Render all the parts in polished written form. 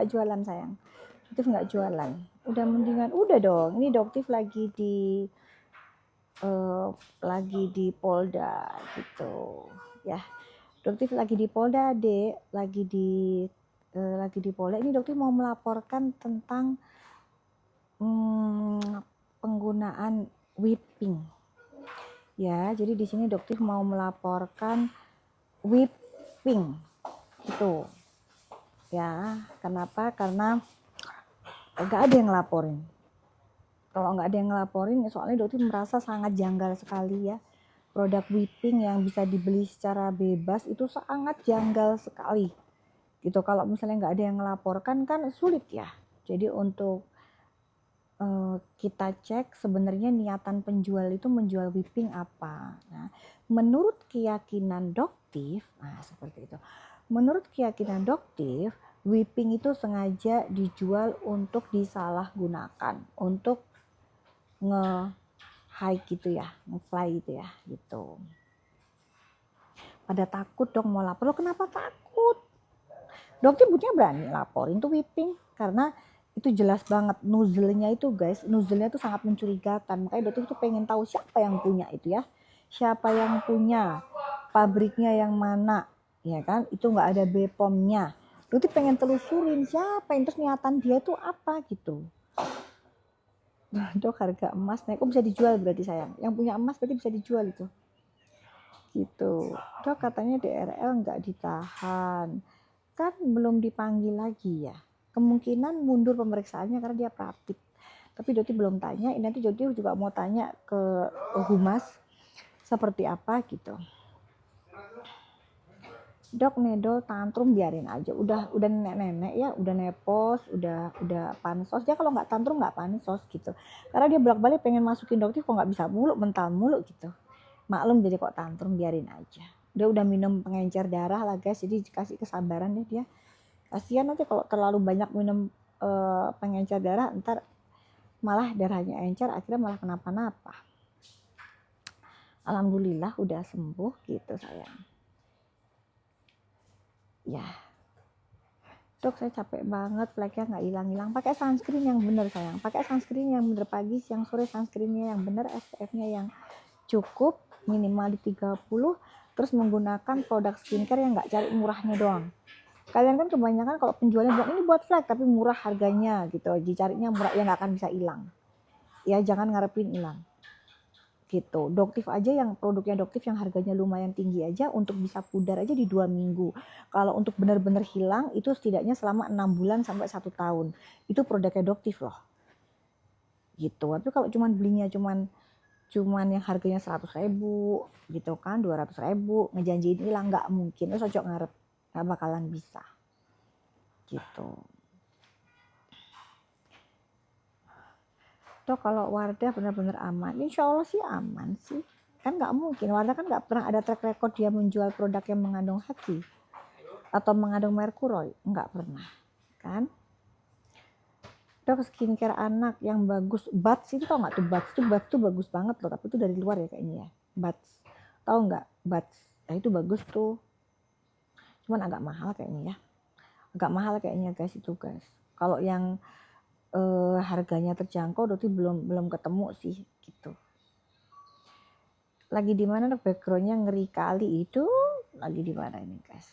nggak jualan sayang. Doktif nggak jualan. Udah mendingan, udah dong. Ini Doktif lagi di Polda gitu ya. Doktif lagi di Polda, Dek, lagi di Polda. Ini Doktif mau melaporkan tentang penggunaan whipping. Ya, jadi di sini Doktif mau melaporkan whipping. Itu. Ya, kenapa? Karena nggak ada yang ngelaporin. Kalau nggak ada yang ngelaporin, soalnya Doktif merasa sangat janggal sekali ya. Produk whipping yang bisa dibeli secara bebas itu sangat janggal sekali. Gitu, kalau misalnya nggak ada yang melaporkan kan sulit ya. Jadi untuk kita cek sebenarnya niatan penjual itu menjual whipping apa. Nah, menurut keyakinan Doktif, nah seperti itu. Menurut keyakinan Doktif, whipping itu sengaja dijual untuk disalahgunakan, untuk nge-high gitu ya, nge-fly gitu ya, gitu. Pada takut dong mau lapor. Lo kenapa takut? Dokter buktinya berani laporin tuh whipping karena itu jelas banget nozzle-nya itu guys, nozzle-nya itu sangat mencurigakan. Makanya dokter tuh pengen tahu siapa yang punya itu ya, siapa yang punya, pabriknya yang mana, ya kan? Itu nggak ada BPOM-nya. Dokter pengen telusurin siapa yang, terus niatan dia itu apa gitu. Dok, harga emas naik, kok bisa dijual berarti sayang? Yang punya emas berarti bisa dijual itu. Gitu. Dok, katanya DRL nggak ditahan. Kan belum dipanggil lagi ya, kemungkinan mundur pemeriksaannya karena dia praktik. Tapi Doti belum tanya, nanti Doti juga mau tanya ke Humas seperti apa gitu. Dok, Nedol tantrum biarin aja, udah nenek-nenek ya, udah nepos, udah pansos. Dia kalau nggak tantrum nggak pansos gitu, karena dia bolak-balik pengen masukin Dokti kok nggak bisa mulu, mental mulu gitu. Maklum, jadi kok tantrum biarin aja. Dia udah minum pengencer darah lah guys, jadi kasih kesabaran deh dia. Kasihan nanti kalau terlalu banyak minum pengencer darah, ntar malah darahnya encer, akhirnya malah kenapa-napa. Alhamdulillah udah sembuh gitu sayang. Ya, dok saya capek banget, fleknya nggak hilang-hilang. Pakai sunscreen yang bener sayang, pakai sunscreen yang bener, pagi siang sore sunscreennya yang bener, SPF-nya yang cukup, minimal di 30, terus menggunakan produk skincare yang nggak cari murahnya doang. Kalian kan kebanyakan kalau penjualnya bilang ini buat flek tapi murah harganya gitu, dicarinya murah ya nggak akan bisa hilang. Ya jangan ngarepin hilang. Gitu. Doktif aja yang produknya Doktif yang harganya lumayan tinggi aja untuk bisa pudar aja di 2 minggu. Kalau untuk benar-benar hilang itu setidaknya selama 6 bulan sampai 1 tahun. Itu produknya Doktif loh. Gitu. Tapi kalau cuman belinya cuman yang harganya 100.000 gitu kan, 200.000 ngejanjiin hilang, nggak mungkin. Terus cocok ngarep, nggak bakalan bisa. Gitu. Toh kalau Wardah benar-benar aman, insya Allah sih aman sih. Kan nggak mungkin, Wardah kan nggak pernah ada track record dia menjual produk yang mengandung haki atau mengandung merkuroi, nggak pernah kan. Dok, skincare anak yang bagus, Buds itu tau nggak tuh, Buds tuh bagus banget loh, tapi itu dari luar ya kayaknya ya, Buds, tau nggak Buds, nah itu bagus tuh, cuman agak mahal kayaknya ya, agak mahal kayaknya guys itu guys. Kalau yang harganya terjangkau Doti belum ketemu sih gitu. Lagi di mana dok, backgroundnya ngeri kali itu, lagi di mana ini guys?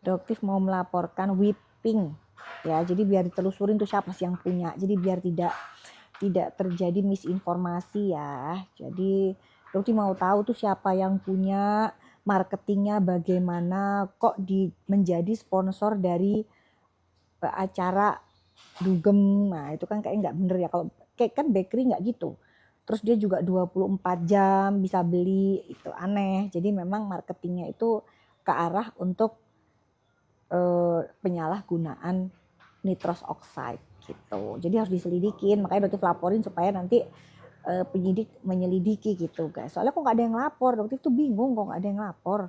Doktif mau melaporkan whipping ya, jadi biar ditelusurin tuh siapa sih yang punya, jadi biar tidak terjadi misinformasi ya. Jadi Doktif mau tahu tuh siapa yang punya, marketingnya bagaimana, kok menjadi sponsor dari acara dugem. Nah itu kan kayak nggak bener ya, kalau kayak kan bakery nggak gitu. Terus dia juga 24 jam bisa beli, itu aneh. Jadi memang marketingnya itu ke arah untuk penyalahgunaan nitros oxide gitu. Jadi harus diselidikin, makanya Doktif laporin supaya nanti penyidik menyelidiki gitu guys. Soalnya kok nggak ada yang lapor, Doktif tuh bingung kok nggak ada yang lapor.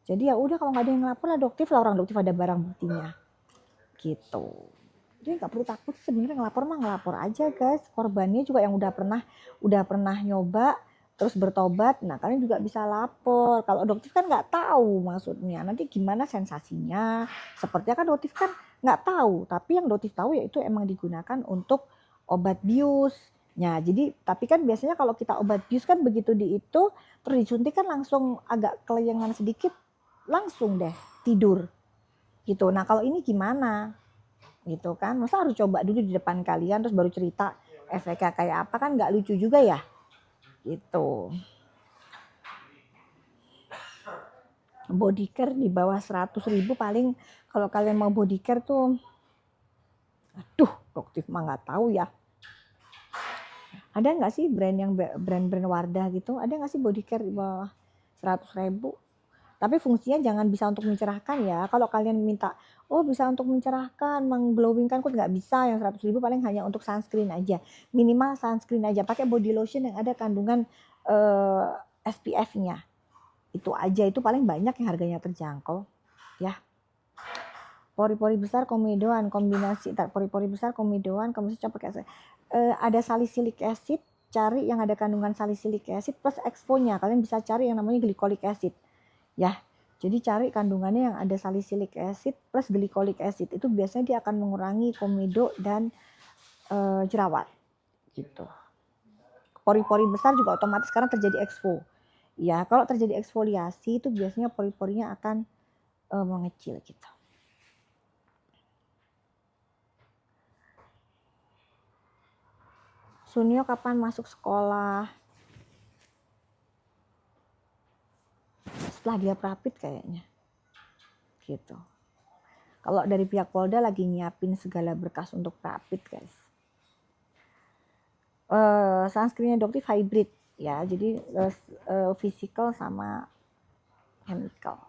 Jadi ya udah, kalau nggak ada yang lapor lah Doktif lah, orang Doktif ada barang buktinya gitu. Jadi nggak perlu takut, sebenarnya ngelapor mah ngelapor aja guys. Korbannya juga yang udah pernah nyoba terus bertobat, nah kalian juga bisa lapor. Kalau doktif kan nggak tahu maksudnya, nanti gimana sensasinya, sepertinya kan doktif kan nggak tahu, tapi yang doktif tahu yaitu emang digunakan untuk obat bius. Nah jadi tapi kan biasanya kalau kita obat bius kan begitu itu terus disuntik kan langsung agak kelayangan sedikit, langsung deh tidur gitu. Nah kalau ini gimana gitu kan, masa harus coba dulu di depan kalian terus baru cerita efeknya kayak apa, kan nggak lucu juga ya gitu. Body care di bawah 100.000 paling, kalau kalian mau body care tuh aduh doktif mah nggak tahu ya. Ada nggak sih brand yang brand-brand Wardah gitu, ada nggak sih body care di bawah 100.000? Tapi fungsinya jangan bisa untuk mencerahkan ya. Kalau kalian minta oh bisa untuk mencerahkan, mengglowingkan, kok nggak bisa. Yang 100.000 paling hanya untuk sunscreen aja, minimal sunscreen aja, pakai body lotion yang ada kandungan SPF-nya itu aja, itu paling banyak yang harganya terjangkau ya. Pori-pori besar komedoan, kombinasi pori-pori besar komedoan, kombinasi coba pakai ada salicylic acid, cari yang ada kandungan salicylic acid plus expo-nya. Kalian bisa cari yang namanya glycolic acid ya. Jadi cari kandungannya yang ada salicylic acid plus glycolic acid, itu biasanya dia akan mengurangi komedo dan jerawat gitu. Pori-pori besar juga otomatis karena terjadi expo ya. Kalau terjadi eksfoliasi itu biasanya pori-porinya akan mengecil gitu. Sunio kapan masuk sekolah? Setelah dia prapit kayaknya gitu. Kalau dari pihak Polda lagi nyiapin segala berkas untuk prapit guys. Sunscreennya doktif hybrid ya, jadi physical sama chemical.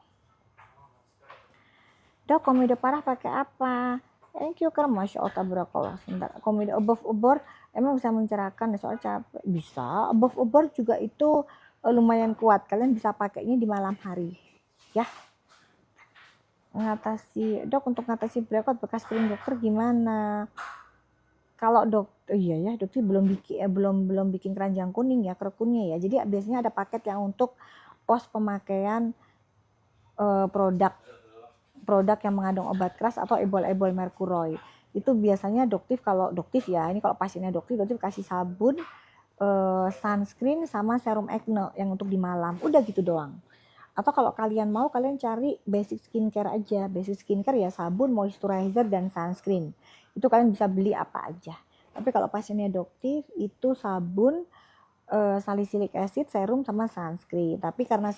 Dok, komedo parah pakai apa? Thank you Kak, Masya Allah tabarakallah. Sebentar, komedo above obor emang bisa mencerahkan soal capek, bisa. Above obor juga itu lumayan kuat, kalian bisa pakainya di malam hari ya. Ngatasi dok, untuk ngatasi breakout bekas krim dokter gimana? Kalau iya ya, dokter belum bikin keranjang kuning ya, kerekunnya ya. Jadi biasanya ada paket yang untuk pos pemakaian produk yang mengandung obat keras atau ebol-ebol merkuroid. Itu biasanya doktif, kalau doktif ya, ini kalau pasiennya doktif kasih sabun, sunscreen sama serum acne yang untuk di malam. Udah gitu doang. Atau kalau kalian mau, kalian cari basic skincare aja. Basic skincare ya sabun, moisturizer, dan sunscreen. Itu kalian bisa beli apa aja. Tapi kalau pasiennya doktif itu sabun, salicylic acid, serum, sama sunscreen. Tapi karena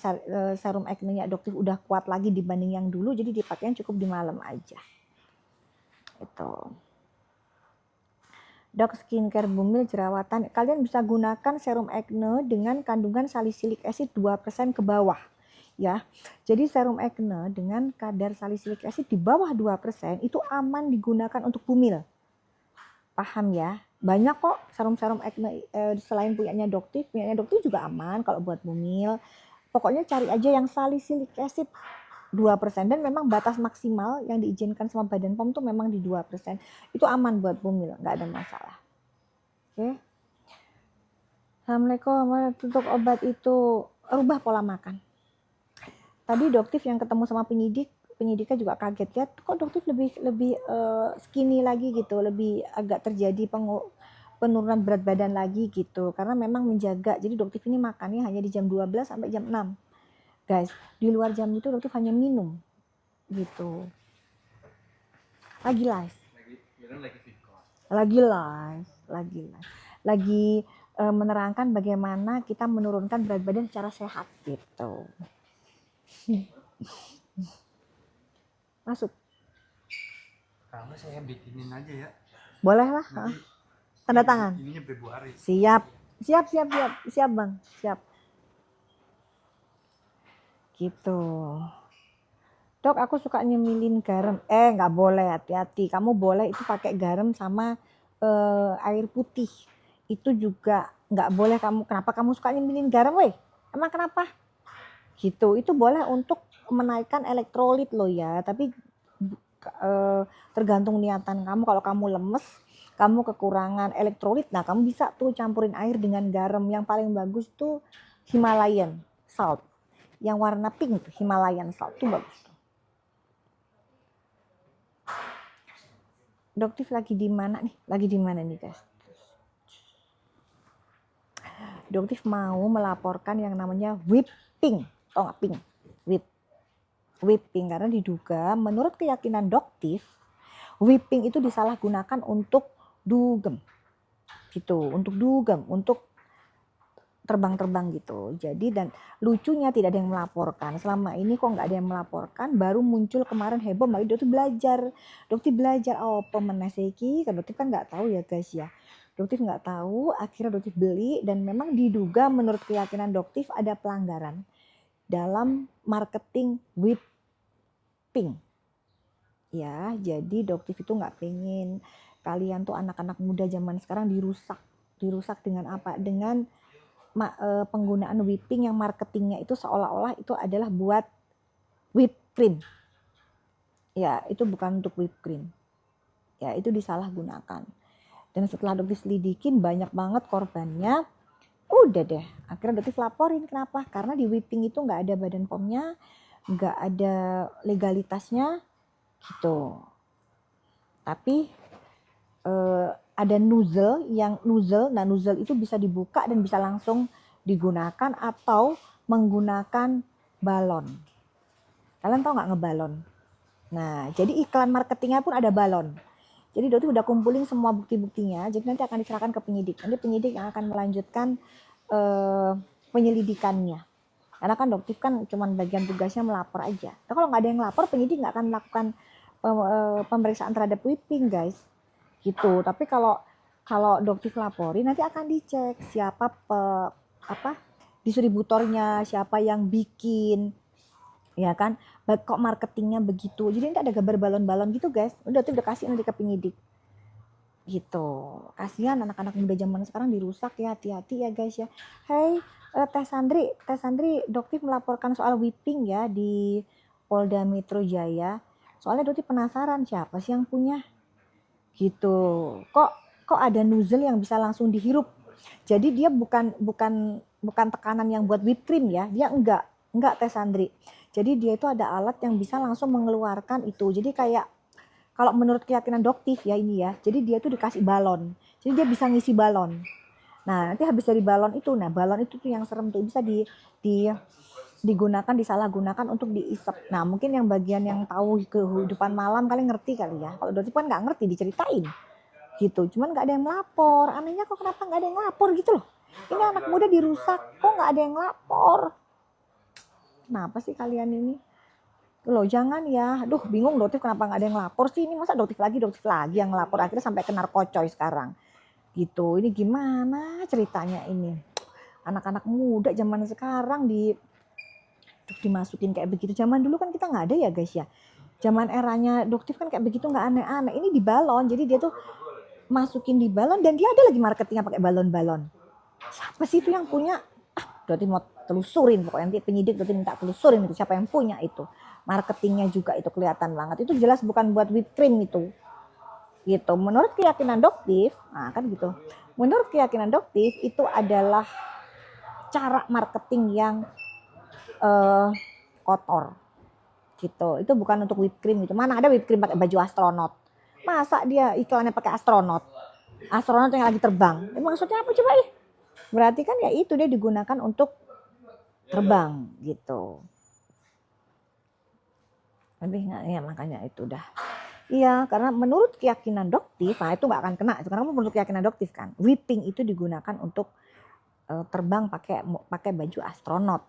serum acne-nya doktif udah kuat lagi dibanding yang dulu, jadi dipakainya cukup di malam aja. Itu. Dok, skincare bumil jerawatan, kalian bisa gunakan serum acne dengan kandungan salicylic acid 2% ke bawah. Ya, jadi serum acne dengan kadar salicylic acid di bawah 2% itu aman digunakan untuk bumil. Paham ya? Banyak kok serum-serum acne selain punyanya doktif juga aman kalau buat bumil. Pokoknya cari aja yang salicylic acid 2%, dan memang batas maksimal yang diizinkan sama Badan POM tuh memang di 2%. Itu aman buat bumil, nggak ada masalah. Oke. Assalamualaikum. Untuk obat itu rubah pola makan. Tadi doktif yang ketemu sama penyidiknya juga kaget ya, kok doktif lebih skinny lagi gitu, lebih agak terjadi penurunan berat badan lagi gitu, karena memang menjaga. Jadi doktif ini makannya hanya di jam 12 sampai jam 6 guys, di luar jam itu doktif hanya minum gitu. Lagi live menerangkan bagaimana kita menurunkan berat badan secara sehat gitu. Masuk. Kalau saya bikinin aja ya. Boleh lah. Tanda tangan. Ininya Februari. Siap bang, siap. Gitu. Dok, aku suka nyemilin garam. Nggak boleh, hati-hati. Kamu boleh itu pakai garam sama air putih. Itu juga nggak boleh kamu. Kenapa kamu suka nyemilin garam, weh? Emang kenapa? Gitu. Itu boleh untuk menaikkan elektrolit loh ya. Tapi tergantung niatan kamu. Kalau kamu lemes, kamu kekurangan elektrolit, nah kamu bisa tuh campurin air dengan garam. Yang paling bagus tuh Himalayan salt. Yang warna pink tuh, Himalayan salt tuh bagus. Doktif lagi di mana nih? Lagi di mana nih, guys? Doktif mau melaporkan yang namanya whipping. Oh nggak pink? Whipping karena diduga menurut keyakinan Doktif, whipping itu disalahgunakan untuk dugem. Gitu, untuk dugem, untuk terbang-terbang gitu. Jadi dan lucunya tidak ada yang melaporkan. Selama ini kok nggak ada yang melaporkan, baru muncul kemarin heboh, makanya Doktif belajar oh pemenaseki, kan Doktif kan nggak tahu ya guys ya. Doktif nggak tahu, akhirnya Doktif beli dan memang diduga menurut keyakinan Doktif ada pelanggaran dalam marketing whipping. Ya, jadi Doktif itu nggak pengen kalian tuh anak-anak muda zaman sekarang dirusak dengan apa? Dengan penggunaan whipping yang marketingnya itu seolah-olah itu adalah buat whipped cream. Ya, itu bukan untuk whipped cream. Ya, itu disalahgunakan. Dan setelah Doktif selidikin banyak banget korbannya. Udah deh, akhirnya Doktif laporin. Kenapa? Karena di whipping itu nggak ada badan POM-nya, nggak ada legalitasnya gitu. Tapi ada nozzle, nah nozzle itu bisa dibuka dan bisa langsung digunakan atau menggunakan balon. Kalian tahu nggak ngebalon? Nah, jadi iklan marketingnya pun ada balon. Jadi Doktif udah kumpulin semua bukti-buktinya. Jadi nanti akan diserahkan ke penyidik. Nanti penyidik yang akan melanjutkan penyelidikannya. Karena kan Doktif kan cuma bagian tugasnya melapor aja. Nah, kalau nggak ada yang lapor, penyidik nggak akan melakukan pemeriksaan terhadap whipping, guys. Gitu. Tapi kalau Doktif laporin nanti akan dicek siapa distributornya, siapa yang bikin, ya kan? Kok marketingnya begitu. Jadi nanti ada gambar balon-balon gitu, guys. Doktif udah kasih nanti ke penyidik. Gitu. Kasihan anak-anak muda zaman sekarang dirusak ya, hati-hati ya guys ya. Hey, Teh Sandri, Doktif melaporkan soal whipping ya di Polda Metro Jaya. Soalnya Doktif penasaran siapa sih yang punya. Gitu. Kok ada nozzle yang bisa langsung dihirup. Jadi dia bukan tekanan yang buat whipped cream ya. Dia enggak Teh Sandri. Jadi dia itu ada alat yang bisa langsung mengeluarkan itu. Jadi kayak kalau menurut keyakinan Doktif ya ini ya. Jadi dia tuh dikasih balon. Jadi dia bisa ngisi balon. Nah, nanti habis dari balon itu, balon itu tuh yang serem tuh bisa disalahgunakan untuk diisep. Nah, mungkin yang bagian yang tahu kehidupan malam kalian ngerti kali ya. Kalau Doktif kan nggak ngerti, diceritain gitu. Cuman nggak ada yang lapor. Anehnya kok kenapa nggak ada yang lapor gitu loh. Ini anak muda dirusak, kok nggak ada yang lapor. Kenapa sih kalian ini? Loh jangan ya, aduh bingung Doktif kenapa nggak ada yang lapor sih, ini masa Doktif lagi yang lapor, akhirnya sampai ke narkocoy sekarang gitu. Ini gimana ceritanya ini, anak-anak muda zaman sekarang dimasukin kayak begitu. Zaman dulu kan kita nggak ada ya guys ya, zaman eranya Doktif kan kayak begitu nggak aneh-aneh. Ini di balon, jadi dia tuh masukin di balon dan dia ada lagi marketingnya pakai balon-balon. Siapa sih itu yang punya? Doktif mau telusurin, pokoknya nanti penyidik Doktif minta telusurin itu siapa yang punya itu. Marketingnya juga itu kelihatan banget. Itu jelas bukan buat whipped cream itu. Gitu. Menurut keyakinan Doktif, nah kan gitu. Menurut keyakinan Doktif itu adalah cara marketing yang kotor. Gitu. Itu bukan untuk whipped cream gitu. Mana ada whipped cream pakai baju astronot? Masa dia iklannya pakai astronot? Astronot yang lagi terbang. Maksudnya apa coba ih? Berarti kan ya itu dia digunakan untuk terbang gitu. Lebih nggak ya, makanya itu udah. Iya, karena menurut keyakinan Doktif, nah itu nggak akan kena. Karena menurut keyakinan Doktif kan, whipping itu digunakan untuk terbang pakai baju astronot.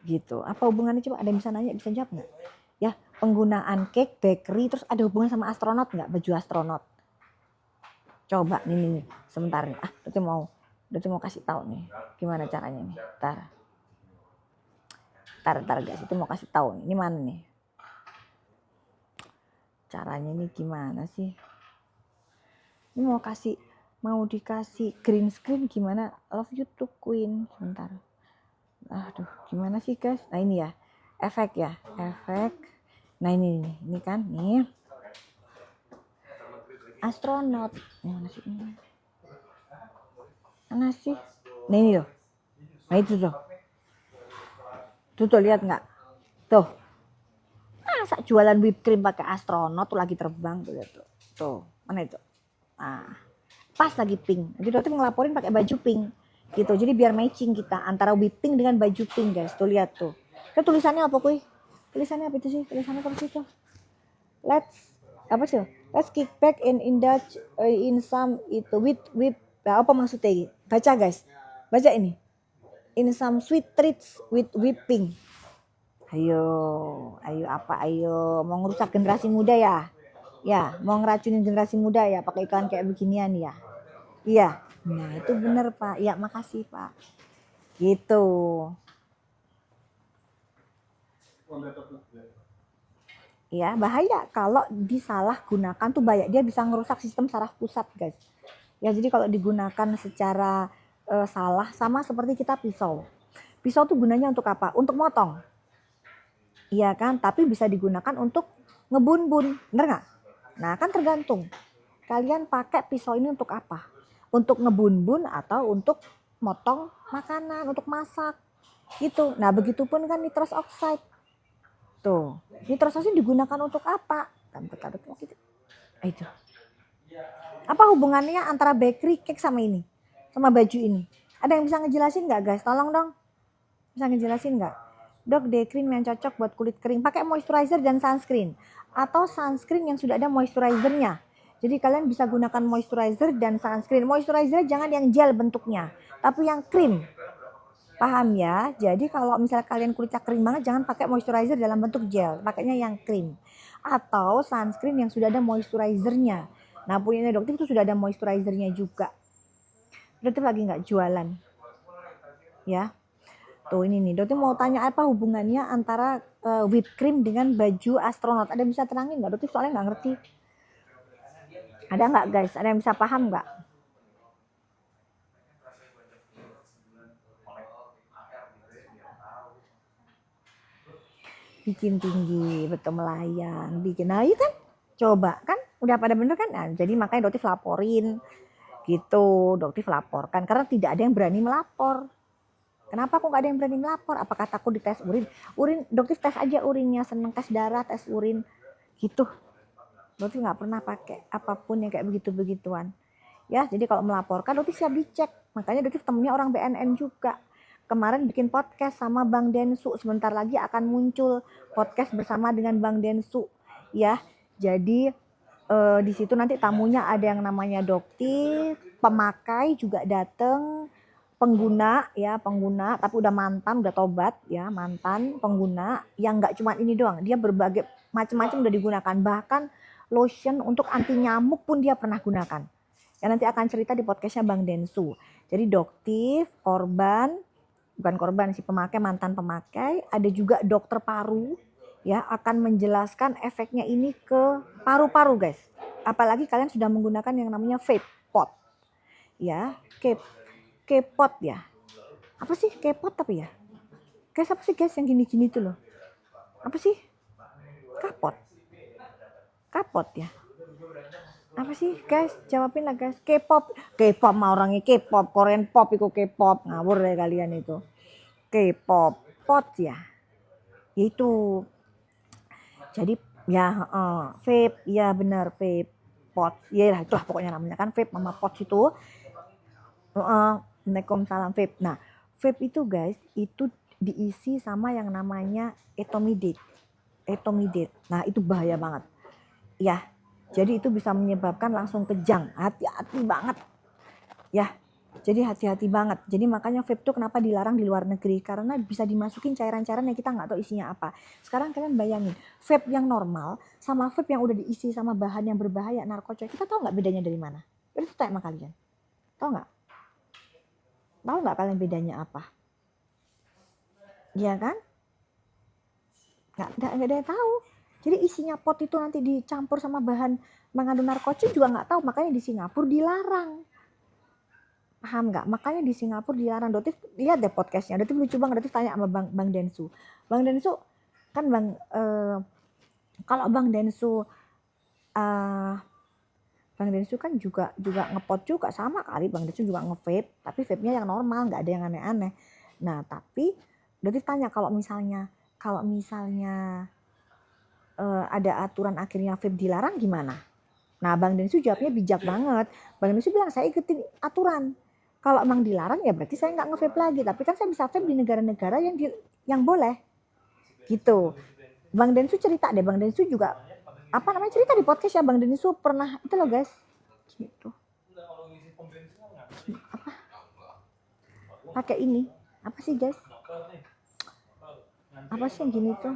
Gitu. Apa hubungannya coba? Ada yang bisa nanya, bisa jawab nggak? Ya, penggunaan cake, bakery, terus ada hubungan sama astronot nggak? Baju astronot. Coba nih, sebentar nih. Doktif mau kasih tahu nih, gimana caranya nih. Tar guys, itu mau kasih tahu nih. Ini mana nih? Caranya ini gimana sih? Ini mau dikasih green screen gimana? Love you to Queen. Sebentar. Aduh, gimana sih guys? Nah ini ya, efek ya, efek. Nah ini kan, nih. Astronot. Mana sih? Nah ini loh. Nah itu tuh lihat nggak? Tuh, masa jualan whipped cream pakai astronot tuh lagi terbang tuh lihat tuh. Tuh, mana itu? Nah, pas lagi pink. Jadi dokter ngelaporin pakai baju pink gitu. Jadi biar matching kita antara whipping dengan baju pink guys. Tuh lihat tuh. Itu tulisannya apa kuy? Tulisannya apa itu sih? Tulisannya apa sih tuh? Apa sih? Let's kick back and indulge in some itu with apa maksudnya? Baca guys. Baca ini. In some sweet treats with whipping. Ayo apa ayo mau ngerusak generasi muda ya? Ya, mau ngeracunin generasi muda ya pakai iklan kayak beginian ya. Iya. Nah, itu bener, Pak. Ya, makasih, Pak. Gitu. Ya, bahaya kalau disalahgunakan tuh bahaya. Dia bisa ngerusak sistem saraf pusat, guys. Ya, jadi kalau digunakan secara salah sama seperti kita pisau. Pisau tuh gunanya untuk apa? Untuk motong. Iya kan? Tapi bisa digunakan untuk ngebun-bun. Bener nggak? Nah, kan tergantung. Kalian pakai pisau ini untuk apa? Untuk ngebun-bun atau untuk motong makanan, untuk masak. Gitu. Nah, begitupun kan nitrous oxide. Tuh, nitrous oxide digunakan untuk apa? Itu. Apa hubungannya antara bakery cake sama ini? Sama baju ini? Ada yang bisa ngejelasin nggak guys? Tolong dong. Bisa ngejelasin nggak? Dok, day cream yang cocok buat kulit kering. Pakai moisturizer dan sunscreen. Atau sunscreen yang sudah ada moisturizernya. Jadi kalian bisa gunakan moisturizer dan sunscreen. Moisturizer jangan yang gel bentuknya. Tapi yang krim. Paham ya? Jadi kalau misalnya kalian kulitnya kering banget, jangan pakai moisturizer dalam bentuk gel. Pakainya yang krim. Atau sunscreen yang sudah ada moisturizernya. Nah punyanya dokter itu sudah ada moisturizernya juga. Dokter lagi nggak jualan. Ya. Tuh ini nih, dokter mau tanya apa hubungannya antara whipped cream dengan baju astronot. Ada yang bisa terangin nggak? Dokter soalnya nggak ngerti. Ada nggak guys? Ada yang bisa paham nggak? Bikin tinggi, betul melayang, bikin. Nah iya kan? Coba kan? Udah pada bener kan? Nah, jadi makanya dokter laporin gitu. Dokter laporkan karena tidak ada yang berani melapor. Kenapa kok gak ada yang berani melapor? Apakah takut dites urin? Dokter tes aja urinnya, seneng tes darah, tes urin gitu. Dokter nggak pernah pakai apapun yang kayak begitu-begituan. Ya, jadi kalau melaporkan dokter siap dicek. Makanya dokter temennya orang BNN juga. Kemarin bikin podcast sama Bang Densu. Sebentar lagi akan muncul podcast bersama dengan Bang Densu. Ya, jadi di situ nanti tamunya ada yang namanya dokter, pemakai juga datang, pengguna tapi udah mantan, udah tobat ya, mantan pengguna yang nggak cuma ini doang, dia berbagai macam-macam udah digunakan, bahkan lotion untuk anti nyamuk pun dia pernah gunakan. Ya nanti akan cerita di podcastnya Bang Densu. Jadi dokter, bukan korban si pemakai, mantan pemakai, ada juga dokter paru ya akan menjelaskan efeknya ini ke paru-paru guys. Apalagi kalian sudah menggunakan yang namanya vape pot. Ya, K-pot ya. Apa sih K-pot tapi ya? Guys, apa sih guys yang gini-gini tuh loh? Apa sih? Kapot. Kapot ya. Apa sih guys? Jawabin lah guys. K-pop. K-pop mah orangnya K-pop, Korean pop itu K-pop. Ngawur deh kalian itu. K-pop, pot ya. Itu. Jadi ya vape, ya benar vape pot. Ya lah itulah pokoknya namanya kan vape sama pot itu. Waalaikumsalam vape. Nah, vape itu guys, itu diisi sama yang namanya etomidate. Nah, itu bahaya banget. Ya. Jadi itu bisa menyebabkan langsung kejang. Hati-hati banget. Ya. Jadi hati-hati banget. Jadi makanya vape itu kenapa dilarang di luar negeri? Karena bisa dimasukin cairan-cairan yang kita nggak tahu isinya apa. Sekarang kalian bayangin, vape yang normal sama vape yang udah diisi sama bahan yang berbahaya, narkotika. Kita tahu nggak bedanya dari mana? Itu tanya sama kalian. Tahu nggak? Tahu nggak kalian bedanya apa? Iya kan? Nggak ada yang tahu. Jadi isinya pot itu nanti dicampur sama bahan mengandung narkotika juga nggak tahu. Makanya di Singapura dilarang. Paham nggak? Makanya di Singapura dilarang. Dotif lihat deh podcastnya. Dotif lucu banget. Dotif tanya sama Bang Densu. Bang Densu kan kalau Bang Densu Bang Densu kan juga ngepot juga sama kali. Bang Densu juga nge-vape, tapi vape-nya yang normal, nggak ada yang aneh-aneh. Nah tapi Dokter tanya kalau misalnya ada aturan akhirnya vape dilarang gimana? Nah Bang Densu jawabnya bijak banget. Bang Densu bilang saya ikutin aturan. Kalau emang dilarang ya berarti saya nggak nge-vape lagi. Tapi kan saya bisa vape di negara-negara yang boleh gitu. Bang Densu cerita deh, Bang Densu juga cerita di podcast ya. Bang Densu pernah itu loh guys, gitu. Pakai ini apa sih guys? Apa sih yang gini tuh?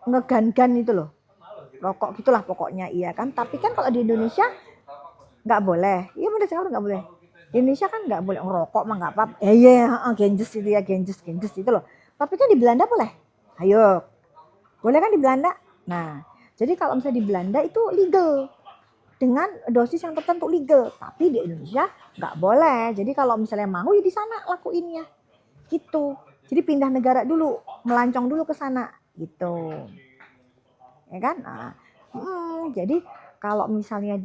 Ngegan-gan itu loh. Rokok gitulah pokoknya, iya kan. Tapi kan kalau di Indonesia nggak boleh. Iya benar sekali nggak boleh. Di Indonesia kan nggak boleh ngerokok mah nggak apa-apa. Genjes itu ya, genjes itu loh. Tapi kan di Belanda boleh. Ayo, boleh kan di Belanda? Nah, jadi kalau misalnya di Belanda itu legal dengan dosis yang tertentu legal, tapi di Indonesia nggak boleh. Jadi kalau misalnya mau ya di sana lakuinnya, gitu. Jadi pindah negara dulu, melancong dulu ke sana, gitu, ya kan? Nah, jadi kalau misalnya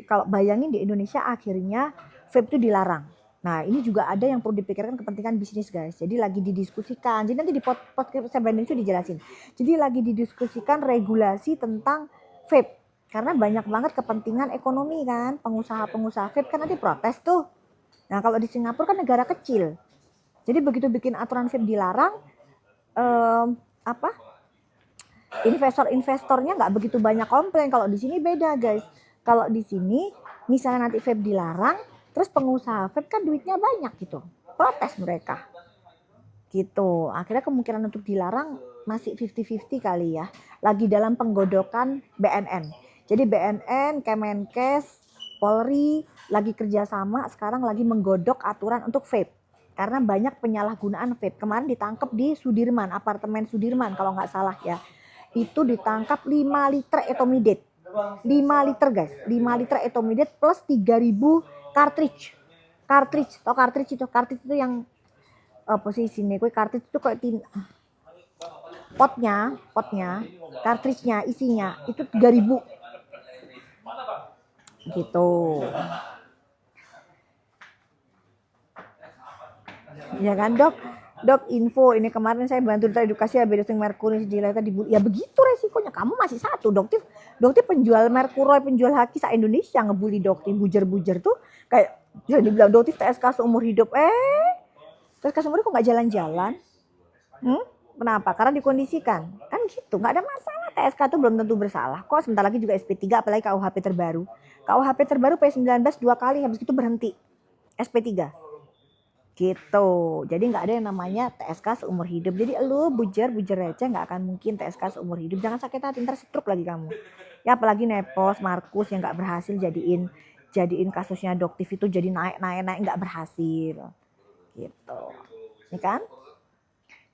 kalau bayangin di Indonesia akhirnya vape itu dilarang. Nah ini juga ada yang perlu dipikirkan kepentingan bisnis guys. Jadi lagi didiskusikan. Jadi nanti di podcast saya itu dijelasin. Jadi lagi didiskusikan regulasi tentang vape. Karena banyak banget kepentingan ekonomi kan. Pengusaha-pengusaha vape kan nanti protes tuh. Nah kalau di Singapura kan negara kecil. Jadi begitu bikin aturan vape dilarang, investor-investornya nggak begitu banyak komplain. Kalau di sini beda guys. Kalau di sini misalnya nanti vape dilarang, terus pengusaha vape kan duitnya banyak gitu, protes mereka gitu. Akhirnya kemungkinan untuk dilarang masih 50-50 kali ya. Lagi dalam penggodokan BNN. Jadi BNN, Kemenkes, Polri lagi kerjasama sekarang lagi menggodok aturan untuk vape. Karena banyak penyalahgunaan vape. Kemarin ditangkap di Sudirman, apartemen Sudirman kalau nggak salah ya. Itu ditangkap 5 liter etomidate. 5 liter guys, 5 liter etomidate plus 3.000 cartridge. Cartridge itu yang posisinya kue cartridge itu kayak potnya cartridge-nya isinya itu 3.000 gitu. Ya kan dok info ini kemarin saya bantu edukasi ya beda merkuri tadi ya begitu resikonya. Kamu masih satu dokter penjual merkuri penjual haki se Indonesia ngebully dokter bujer tuh kayak jadi bilang dokter TSK seumur hidup TSK seumur hidup kok nggak jalan-jalan. Kenapa? Karena dikondisikan kan gitu, nggak ada masalah. TSK tuh belum tentu bersalah kok. Sebentar lagi juga SP3 apalagi KUHP terbaru P19 2 kali habis itu berhenti SP3 gitu. Jadi nggak ada yang namanya TSK seumur hidup. Jadi lu bujer receh nggak akan mungkin TSK seumur hidup. Jangan sakit hati ntar stroke lagi kamu ya. Apalagi Nepos Markus yang nggak berhasil jadiin kasusnya Doktif itu jadi naik nggak berhasil gitu. Ini kan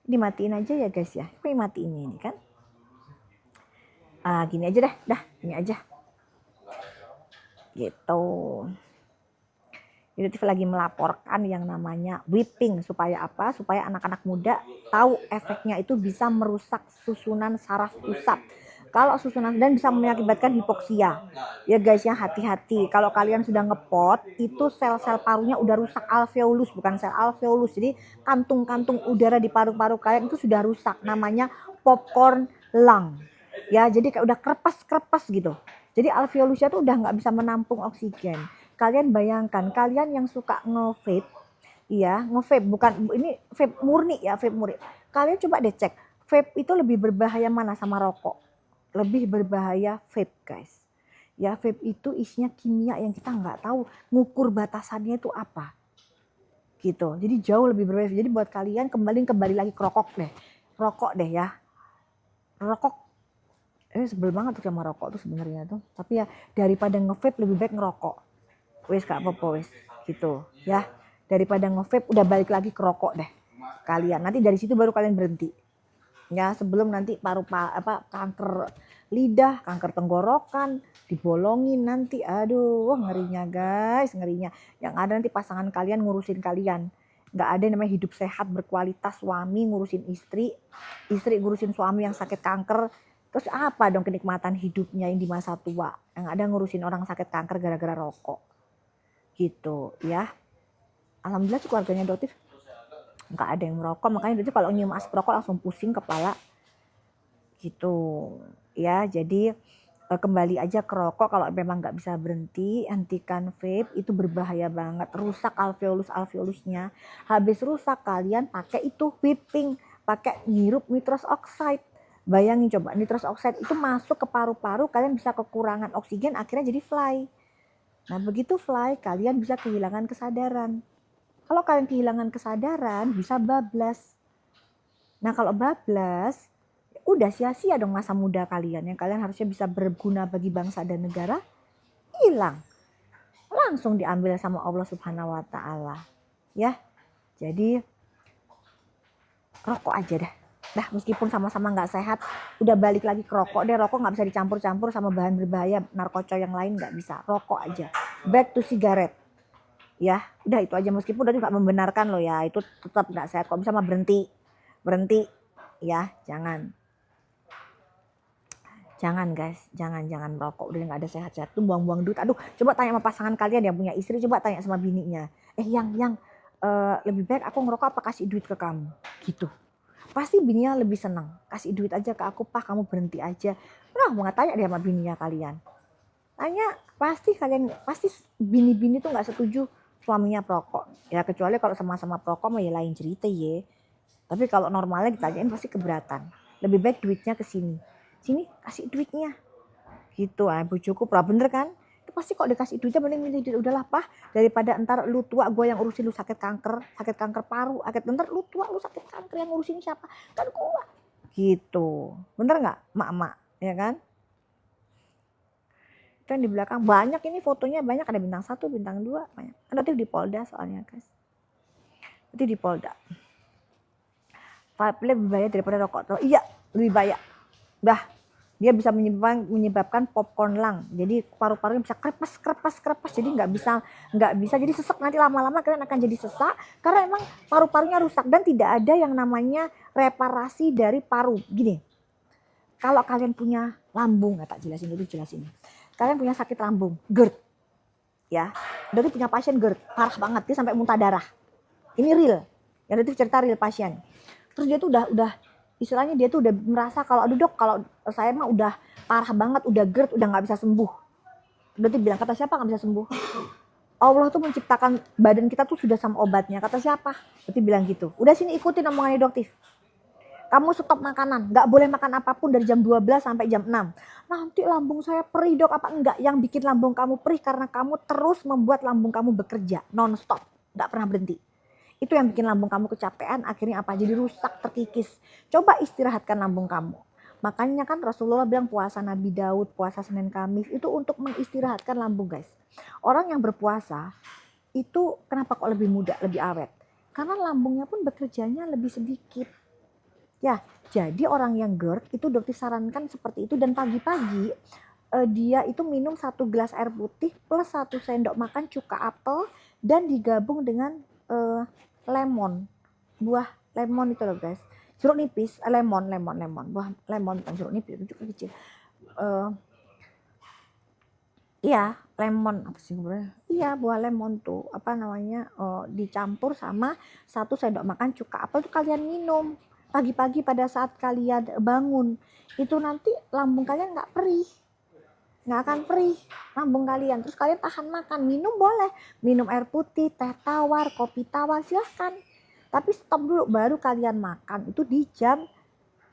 dimatiin aja ya guys ya. Kok matiin ini kan gini aja dah gini aja gitu. Jadi lagi melaporkan yang namanya whipping supaya apa? Supaya anak-anak muda tahu efeknya itu bisa merusak susunan saraf pusat. Kalau susunan dan bisa mengakibatkan hipoksia. Ya guys ya hati-hati. Kalau kalian sudah ngepot itu sel-sel parunya udah rusak alveolus bukan sel alveolus. Jadi kantung-kantung udara di paru-paru kalian itu sudah rusak. Namanya popcorn lung. Ya jadi kayak udah kerpas gitu. Jadi alveolusnya tuh udah nggak bisa menampung oksigen. Kalian bayangkan, kalian yang suka nge-vape, iya, nge-vape bukan ini vape murni ya, vape murni. Kalian coba deh cek, vape itu lebih berbahaya mana sama rokok? Lebih berbahaya vape, guys. Ya, vape itu isinya kimia yang kita nggak tahu ngukur batasannya itu apa. Gitu. Jadi jauh lebih berbahaya. Jadi buat kalian kembali lagi ke rokok deh. Rokok deh ya. Rokok sebel banget tuh sama rokok tuh sebenarnya tuh. Tapi ya daripada nge-vape lebih baik ngerokok. Wes gak apa-apa wes gitu ya, daripada nge-vape udah balik lagi ke rokok deh kalian. Nanti dari situ baru kalian berhenti ya, sebelum nanti kanker lidah, kanker tenggorokan dibolongin nanti. Aduh ngerinya guys, ngerinya. Yang ada nanti pasangan kalian ngurusin kalian. Nggak ada yang namanya hidup sehat berkualitas. Suami ngurusin istri ngurusin suami yang sakit kanker. Terus apa dong kenikmatan hidupnya yang di masa tua? Yang ada ngurusin orang sakit kanker gara-gara rokok gitu ya. Alhamdulillah keluarganya Dotif nggak ada yang merokok, makanya itu kalau nyium asap rokok langsung pusing kepala gitu ya. Jadi kembali aja ke rokok. Kalau memang nggak bisa berhenti, hentikan vape. Itu berbahaya banget, rusak alveolusnya. Habis rusak kalian pakai itu whipping, pakai ngirup nitrous oxide. Bayangin coba, nitrous oxide itu masuk ke paru-paru, kalian bisa kekurangan oksigen, akhirnya jadi fly. Nah begitu fly, kalian bisa kehilangan kesadaran. Kalau kalian kehilangan kesadaran, bisa bablas. Nah kalau bablas, udah sia-sia dong masa muda kalian yang kalian harusnya bisa berguna bagi bangsa dan negara, hilang. Langsung diambil sama Allah Subhanahu wa taala. Ya. Jadi rokok aja dah. Dah meskipun sama-sama nggak sehat, udah balik lagi ke rokok deh. Rokok nggak bisa dicampur-campur sama bahan berbahaya narkotika yang lain, nggak bisa. Rokok aja. Back to cigarette. Ya, udah itu aja, meskipun udah nggak membenarkan loh ya, itu tetap nggak sehat. Kok bisa mah berhenti ya, jangan guys, jangan merokok, udah nggak ada sehat-sehat tuh, buang-buang duit. Aduh, coba tanya sama pasangan kalian yang punya istri, coba tanya sama bininya, yang lebih baik aku ngerokok apa kasih duit ke kamu gitu. Pasti bininya lebih senang, kasih duit aja ke aku pak, kamu berhenti aja. Nah mau tanya dia sama bininya kalian, tanya, pasti bini-bini tuh nggak setuju suaminya perokok ya, kecuali kalau sama-sama perokok mah ya lain cerita ya. Tapi kalau normalnya ditanyain pasti keberatan. Lebih baik duitnya ke sini kasih duitnya gitu. Bojoku pra bener kan, itu pasti kok dikasih duitnya mending milih duit. Udahlah pah, daripada entar lu tua gue yang urusin lu sakit kanker paru, entar lu tua lu sakit kanker, yang ngurusin siapa, kan gue gitu. Bener nggak mak-mak ya kan? Itu yang di belakang banyak, ini fotonya banyak, ada bintang 1, bintang 2 banyak. Nanti di Polda soalnya guys, nanti di Polda. Vape lebih bahaya daripada rokok. Iya lebih bahaya. Dah, dia bisa menyebabkan popcorn lung. Jadi paru-parunya bisa krepas. Jadi nggak bisa jadi sesak, nanti lama-lama kalian akan jadi sesak karena emang paru-parunya rusak dan tidak ada yang namanya reparasi dari paru. Gini, kalau kalian punya lambung, tak jelasin. Kalian punya sakit lambung, GERD, ya. Dari punya pasien GERD parah banget, dia sampai muntah darah. Ini real, yang itu cerita real pasien. Terus dia tuh udah istilahnya dia tuh udah merasa kalau aduh dok, kalau saya mah udah parah banget, udah GERD, udah nggak bisa sembuh. Udah tuh bilang, kata siapa nggak bisa sembuh? Allah tuh menciptakan badan kita tuh sudah sama obatnya. Kata siapa? Berarti bilang gitu. Udah sini ikutin omongannya dokter. Kamu stop makanan, nggak boleh makan apapun dari jam 12 sampai jam 6. Nanti lambung saya perih dok, apa enggak? Yang bikin lambung kamu perih karena kamu terus membuat lambung kamu bekerja non-stop, nggak pernah berhenti. Itu yang bikin lambung kamu kecapean, akhirnya apa? Jadi rusak, terkikis. Coba istirahatkan lambung kamu. Makanya kan Rasulullah bilang puasa Nabi Daud, puasa Senin Kamis, itu untuk mengistirahatkan lambung guys. Orang yang berpuasa, itu kenapa kok lebih muda, lebih awet? Karena lambungnya pun bekerjanya lebih sedikit. Ya, jadi orang yang GERD itu dokter sarankan seperti itu, dan pagi-pagi dia itu minum 1 gelas air putih plus 1 sendok makan cuka apel dan digabung dengan lemon, buah lemon itu loh guys, jeruk nipis, lemon, buah lemon bukan jeruk nipis, itu kecil. Iya, lemon apa sih sebenarnya? Iya, buah lemon tuh apa namanya, dicampur sama 1 sendok makan cuka apel tuh kalian minum pagi-pagi pada saat kalian bangun. Itu nanti lambung kalian nggak akan perih lambung kalian. Terus kalian tahan makan, minum boleh, minum air putih, teh tawar, kopi tawar silahkan. Tapi stop dulu, baru kalian makan itu di jam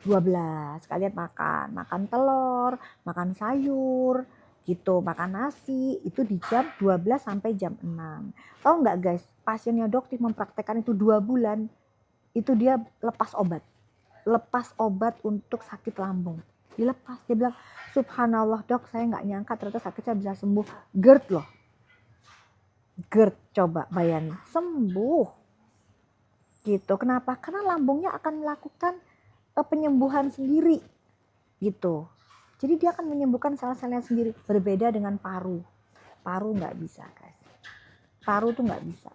12. Kalian makan telur, makan sayur gitu, makan nasi itu di jam 12 sampai jam 6. Tahu nggak guys, pasiennya dokter mempraktekkan itu 2 bulan. Itu dia lepas obat untuk sakit lambung, dilepas. Dia bilang, subhanallah dok, saya nggak nyangka ternyata sakit saya bisa sembuh. GERD loh, GERD, coba bayangin sembuh gitu. Kenapa? Karena lambungnya akan melakukan penyembuhan sendiri gitu. Jadi dia akan menyembuhkan sel-selnya sendiri. Berbeda dengan paru nggak bisa guys, paru tuh nggak bisa.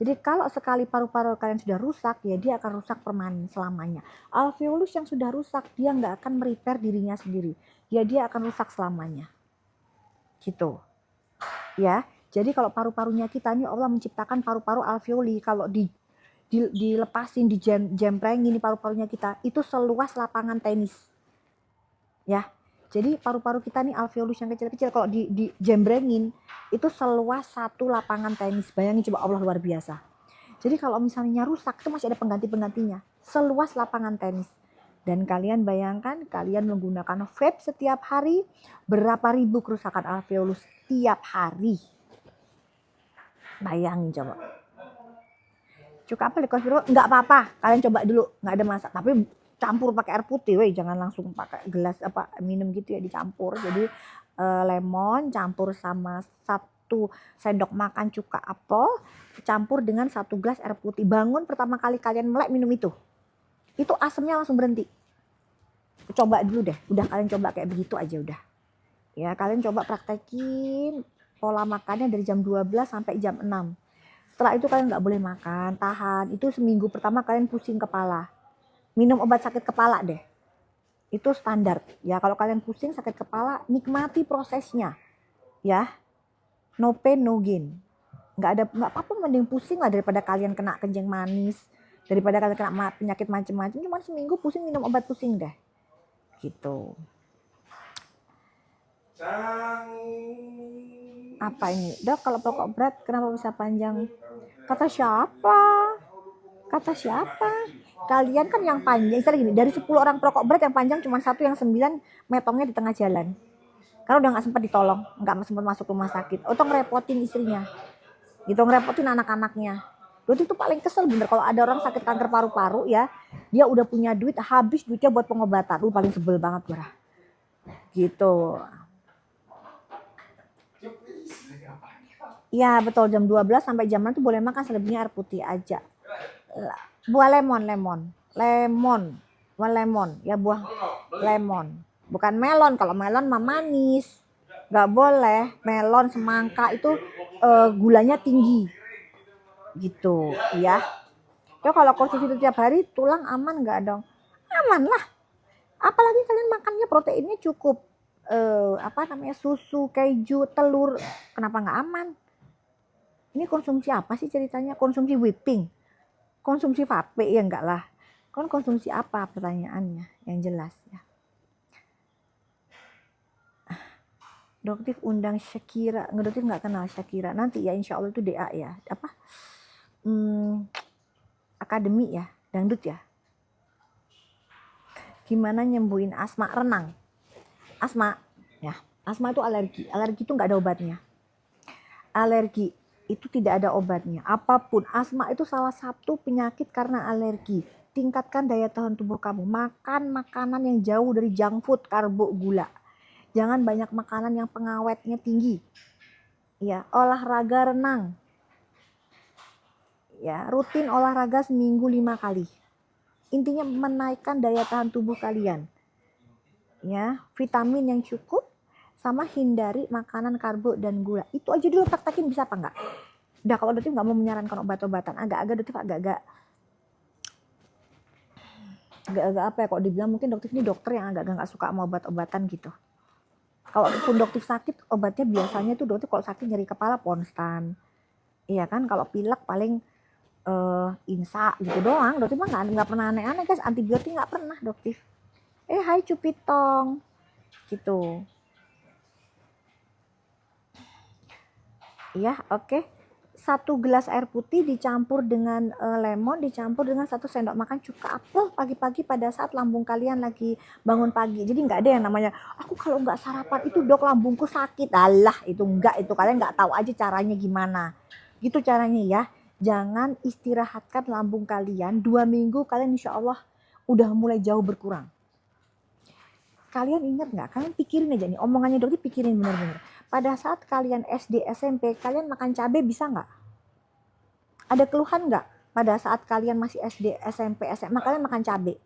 Jadi kalau sekali paru-paru kalian sudah rusak, ya dia akan rusak permanen selamanya. Alveolus yang sudah rusak, dia nggak akan merepair dirinya sendiri. Ya dia akan rusak selamanya. Gitu. Ya, jadi kalau paru-parunya kita ini Allah menciptakan paru-paru alveoli. Kalau dilepasin, dijemprengin di paru-parunya kita, itu seluas lapangan tenis. Ya. Jadi paru-paru kita nih alveolus yang kecil-kecil kalau dijembrengin itu seluas satu lapangan tenis. Bayangin coba, Allah luar biasa. Jadi kalau misalnya rusak itu masih ada pengganti-penggantinya. Seluas lapangan tenis. Dan kalian bayangkan kalian menggunakan vape setiap hari, berapa ribu kerusakan alveolus tiap hari. Bayangin coba. Cuka apa lekosiro? Nggak apa-apa, kalian coba dulu, nggak ada masalah. Tapi campur pakai air putih, weh, jangan langsung pakai gelas apa minum gitu ya, dicampur. Jadi lemon campur sama 1 sendok makan cuka apel, campur dengan 1 gelas air putih. Bangun pertama kali kalian melek minum itu asemnya langsung berhenti. Coba dulu deh, udah kalian coba kayak begitu aja udah. Ya kalian coba praktekin pola makannya dari jam 12 sampai jam 6. Setelah itu kalian nggak boleh makan, tahan. Itu seminggu pertama kalian pusing kepala. Minum obat sakit kepala deh. Itu standar. Ya kalau kalian pusing sakit kepala, nikmati prosesnya. Ya. No pain no gain. Nggak apa-apa, mending pusing lah daripada kalian kena kencing manis, daripada kalian kena penyakit macam-macam. Cuma seminggu pusing minum obat pusing deh. Gitu. Apa ini? Dok, kalau pokok berat kenapa bisa panjang? Kata siapa? Kata siapa? Kalian kan yang panjang, misalnya gini, dari 10 orang perokok berat yang panjang cuma 1 yang 9 metongnya di tengah jalan. Karena udah gak sempat ditolong, gak sempat masuk rumah sakit. Atau ngerepotin istrinya, gitu, ngerepotin anak-anaknya. Berarti itu paling kesel bener kalau ada orang sakit kanker paru-paru ya, dia udah punya duit, habis duitnya buat pengobatan. Paling sebel banget gue. Gitu. Iya betul, jam 12 sampai jam 6 tuh boleh makan, selebihnya air putih aja. Buah lemon ya, buah lemon, bukan melon. Kalau melon mah manis, nggak boleh. Melon, semangka itu gulanya tinggi, gitu ya. Ya kalau konsumsi itu tiap hari, tulang aman nggak dong? Aman lah. Apalagi kalian makannya proteinnya cukup, susu, keju, telur, kenapa nggak aman? Ini konsumsi apa sih ceritanya? Konsumsi whipping, konsumsi vape? Ya enggak lah. Konsumsi apa pertanyaannya yang jelas ya. Doktif undang Shakira. Ngedoktif nggak kenal Shakira. Nanti ya insya Allah itu DA ya. Akademi ya, dangdut ya. Gimana nyembuhin asma? Renang. Asma ya. Asma itu alergi. Alergi itu nggak ada obatnya. Alergi itu tidak ada obatnya. Apapun, asma itu salah satu penyakit karena alergi. Tingkatkan daya tahan tubuh kamu. Makan makanan yang jauh dari junk food, karbo, gula. Jangan banyak makanan yang pengawetnya tinggi. Ya, olahraga renang. Ya, rutin olahraga seminggu 5 kali. Intinya menaikkan daya tahan tubuh kalian. Ya, vitamin yang cukup, sama hindari makanan karbo dan gula. Itu aja dulu praktekin, bisa apa enggak? Udah, kalau dokter nggak mau menyarankan obat-obatan, agak-agak apa ya, kok dibilang mungkin dokter ini dokter yang agak nggak suka sama obat-obatan gitu. Kalaupun dokter sakit, obatnya biasanya tuh dokter kalau sakit nyeri kepala Ponstan, iya kan. Kalau pilek paling Insa gitu doang. Dokter mah nggak pernah aneh-aneh guys, antibiotik nggak pernah dokter. Hai Cupitong gitu. Ya, oke. 1 gelas air putih dicampur dengan lemon, dicampur dengan 1 sendok makan cuka apel pagi-pagi pada saat lambung kalian lagi bangun pagi. Jadi nggak ada yang namanya, aku kalau nggak sarapan itu dok lambungku sakit. Alah, itu enggak, itu kalian nggak tahu aja caranya gimana. Gitu caranya ya. Jangan istirahatkan lambung kalian. 2 minggu kalian insya Allah udah mulai jauh berkurang. Kalian ingat nggak? Kalian pikirin aja nih, omongannya dokter pikirin bener-bener. Pada saat kalian SD, SMP, kalian makan cabai bisa nggak? Ada keluhan nggak? Pada saat kalian masih SD, SMP, SMA, kalian makan cabai.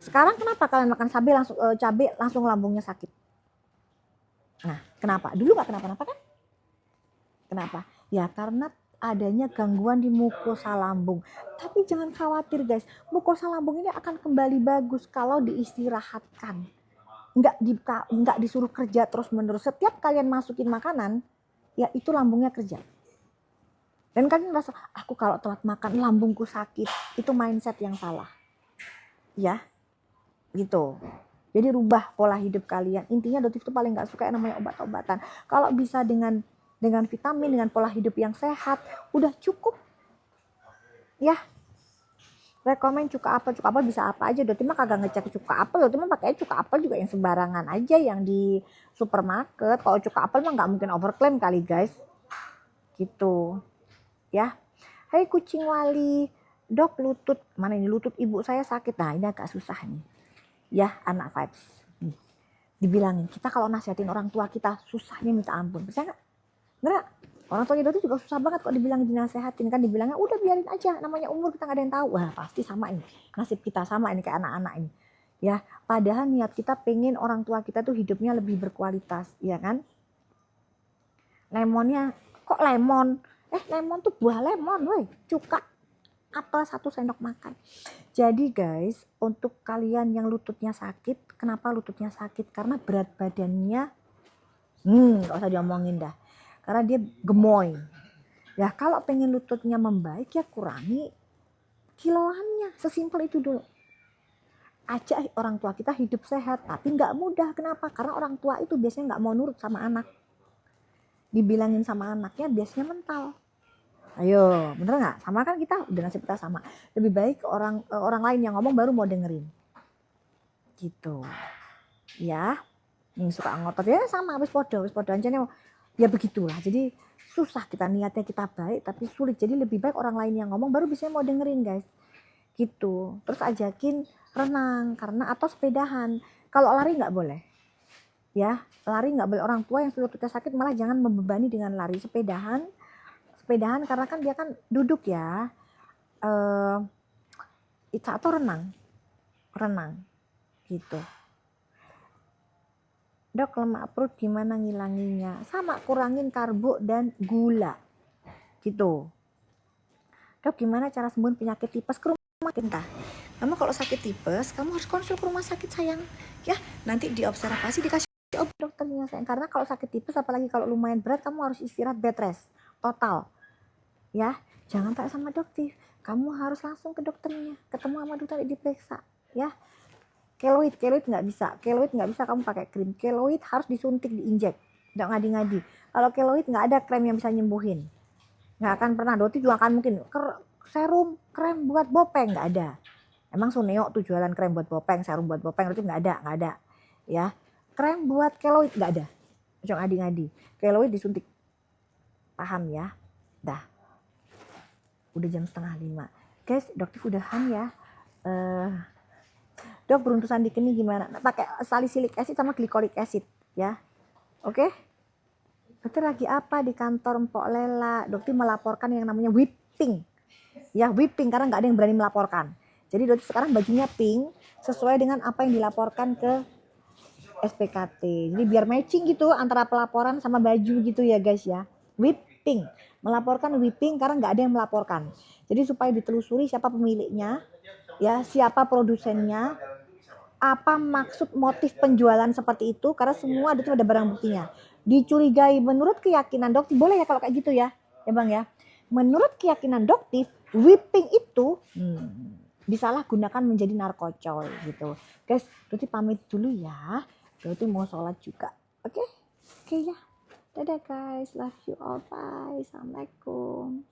Sekarang kenapa kalian makan cabai langsung lambungnya sakit? Nah, kenapa? Dulu nggak kenapa-napa kan? Kenapa? Ya karena adanya gangguan di mukosa lambung. Tapi jangan khawatir guys, mukosa lambung ini akan kembali bagus kalau diistirahatkan. Nggak disuruh kerja terus menerus. Setiap kalian masukin makanan, ya itu lambungnya kerja. Dan kan merasa, aku kalau telat makan lambungku sakit. Itu mindset yang salah. Ya, gitu. Jadi rubah pola hidup kalian. Intinya Dotif tuh paling gak suka yang namanya obat-obatan. Kalau bisa dengan vitamin, dengan pola hidup yang sehat, udah cukup. Ya, rekomen cuka apel bisa apa aja. Dotif mah kagak ngecek cuka apel. Dotif mah pakai cuka apel juga yang sembarangan aja yang di supermarket. Kalau cuka apel mah gak mungkin overclaim kali guys. Gitu. Ya. Hai kucing wali, dok lutut, mana ini lutut ibu saya sakit. Nah ini agak susah nih. Ya anak vibes. Nih, dibilangin, kita kalau nasihatin orang tua kita susahnya minta ampun. Percaya gak? Bener. Orang tua itu juga susah banget kok dibilangin dinasehatin. Kan dibilangnya udah biarin aja, namanya umur kita gak ada yang tahu. Wah pasti sama ini, nasib kita sama ini kayak anak-anak ini. Ya, padahal niat kita pengen orang tua kita tuh hidupnya lebih berkualitas, ya kan? Lemonnya, kok lemon? Lemon tuh buah lemon, woi, cuka apel 1 sendok makan. Jadi guys, untuk kalian yang lututnya sakit, kenapa lututnya sakit? Karena berat badannya, gak usah diomongin dah. Karena dia gemoy. Ya kalau pengen lututnya membaik ya kurangi kiloannya, sesimpel itu dulu. Ajak orang tua kita hidup sehat, tapi nggak mudah. Kenapa? Karena orang tua itu biasanya nggak mau nurut sama anak. Dibilangin sama anaknya biasanya mental. Ayo, bener nggak? Sama kan kita, udah nasib kita sama. Lebih baik orang lain yang ngomong baru mau dengerin. Gitu. Ya, yang suka ngotot ya sama, wis podo aja nih. Ya begitulah. Jadi susah kita niatnya kita baik, tapi sulit. Jadi lebih baik orang lain yang ngomong baru bisa mau dengerin guys. Gitu. Terus ajakin renang karena atau sepedahan. Kalau lari nggak boleh. Ya, lari nggak boleh. Orang tua yang sudah kita sakit malah jangan membebani dengan lari. Sepedahan karena kan dia kan duduk ya, atau renang gitu. Dok, lemak perut gimana ngilanginnya? Sama, kurangin karbo dan gula gitu. Dok, gimana cara sembuhin penyakit tipes? Ke rumah kita. Kamu kalau sakit tipes kamu harus konsul ke rumah sakit sayang ya, nanti diobservasi dikasih obat dokternya sayang. Karena kalau sakit tipes apalagi kalau lumayan berat kamu harus istirahat bed rest total. Ya, jangan tanya sama dokter. Kamu harus langsung ke dokternya, ketemu sama dokter diperiksa. Ya, keloid nggak bisa. Keloid nggak bisa kamu pakai krim. Keloid harus disuntik, diinjek. Nggak ngadi-ngadi. Kalau keloid nggak ada krem yang bisa nyembuhin. Nggak akan pernah. Dokter juga akan mungkin serum, krem buat bopeng nggak ada. Emang Suneo tuh jualan krem buat bopeng, serum buat bopeng, dokter nggak ada. Ya, krem buat keloid nggak ada. Jangan ngadi-ngadi. Keloid disuntik. Paham ya? Dah. Udah jam 4:30 guys, dokter udahan ya. Dok, beruntusan di kini gimana? Pakai salicylic acid sama glycolic acid ya. Oke? Dokter lagi apa di kantor Mpok Lela? Dokter melaporkan yang namanya whipping. Ya, whipping karena nggak ada yang berani melaporkan. Jadi dokter sekarang bajunya pink sesuai dengan apa yang dilaporkan ke SPKT. Jadi biar matching gitu antara pelaporan sama baju gitu ya guys ya. Whipping, melaporkan whipping karena nggak ada yang melaporkan. Jadi supaya ditelusuri siapa pemiliknya, ya siapa produsennya, apa maksud motif penjualan seperti itu, karena semua itu ada barang buktinya. Dicurigai menurut keyakinan dokter, boleh ya kalau kayak gitu ya bang ya. Menurut keyakinan dokter, whipping itu disalahgunakan menjadi narkocoy gitu. Guys, dokter pamit dulu ya. Dokter mau sholat juga. Oke ya. Dadah guys, love you all, bye. Assalamualaikum.